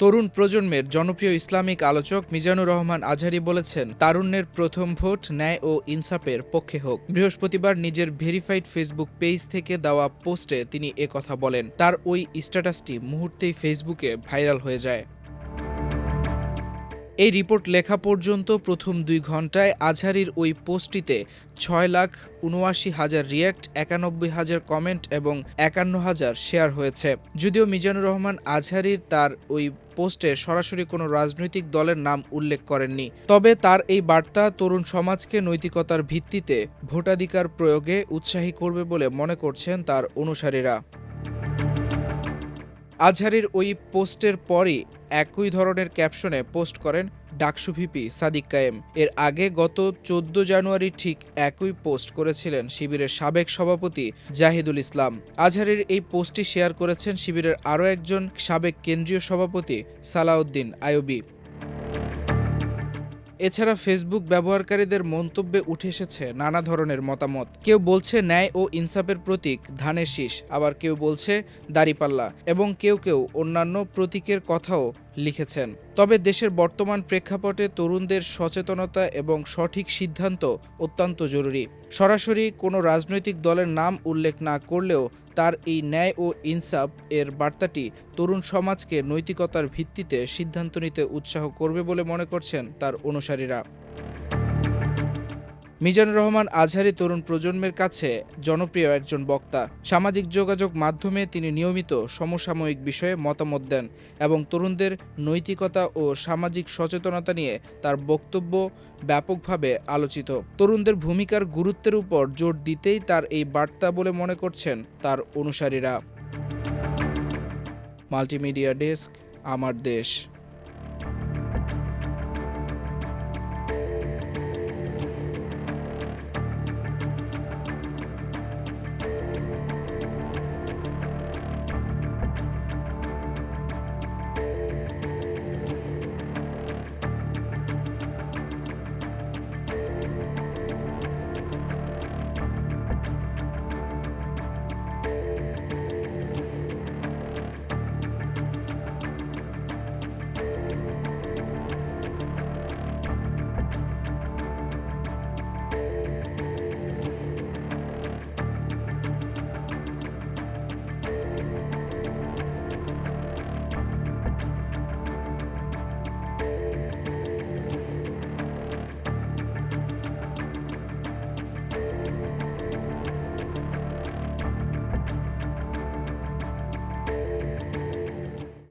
তরুণ প্রজন্মের জনপ্রিয় ইসলামিক আলোচক মিজানুর রহমান আজহারী বলেছেন, তারুণ্যের প্রথম ভোট ন্যায় ও ইনসাফের পক্ষে হোক। বৃহস্পতিবার নিজের ভেরিফাইড ফেসবুক পেজ থেকে দেওয়া পোস্টে তিনি কথা বলেন। তার ওই স্ট্যাটাসটি মুহূর্তেই ফেসবুকে ভাইরাল হয়ে যায়। এই রিপোর্ট লেখা পর্যন্ত প্রথম ২ ঘন্টায় আজহারীর ওই পোস্টটিতে ৬,৭৯,০০০ রিয়্যাক্ট, ৯১,০০০ কমেন্ট এবং ৫১,০০০ শেয়ার হয়েছে। যদিও মিজানুর রহমান আজহারী তার ওই পোস্টে সরাসরি কোনো রাজনৈতিক দলের নাম উল্লেখ করেননি, তবে তার এই বার্তা তরুণ সমাজকে নৈতিকতার ভিত্তিতে ভোটাধিকার প্রয়োগে উৎসাহী করবে বলে মনে করছেন তার অনুসারীরা। আজহারীর ওই পোস্টের পরই একই ধরনের ক্যাপশনে পোস্ট করেন ডাকসু ভিপি সাদিক কায়েম। এর আগে গত ১৪ জানুয়ারি ঠিক একই পোস্ট করেছিলেন শিবিরের সাবেক সভাপতি জাহিদুল ইসলাম। আজহারীর এই পোস্টটি শেয়ার করেছেন শিবিরের আরও একজন সাবেক কেন্দ্রীয় সভাপতি সালাউদ্দিন আইয়ুবী। এছাড়া ফেসবুক ব্যবহারকারীদের মন্তব্যে উঠে এসেছে নানা ধরনের মতামত। কেউ বলছে ন্যায় ও ইনসাফের প্রতীক ধানের শীষ, আবার কেউ বলছে দাঁড়িপাল্লা এবং কেউ অন্যান্য প্রতীকের কথাও লিখেছেন। তবে দেশের বর্তমান প্রেক্ষাপটে তরুণদের সচেতনতা এবং সঠিক সিদ্ধান্ত অত্যন্ত জরুরি। সরাসরি কোনো রাজনৈতিক দলের নাম উল্লেখ না করলেও তার এই ন্যায় ও ইনসাফ এর বার্তাটি তরুণ সমাজকে নৈতিকতার ভিত্তিতে সিদ্ধান্ত নিতে উৎসাহ করবে বলে মনে করছেন তার অনুসারীরা। মিজানুর রহমান আজহারী তরুণ প্রজন্মের কাছে জনপ্রিয় একজন বক্তা। সামাজিক যোগাযোগ মাধ্যমে তিনি নিয়মিত সমসাময়িক বিষয়ে মতামত দেন এবং তরুণদের নৈতিকতা ও সামাজিক সচেতনতা নিয়ে তার বক্তব্য ব্যাপকভাবে আলোচিত। তরুণদের ভূমিকার গুরুত্বের উপর জোর দিতেই তার এই বার্তা বলে মনে করছেন তার অনুসারীরা। মাল্টিমিডিয়া ডেস্ক, আমার দেশ।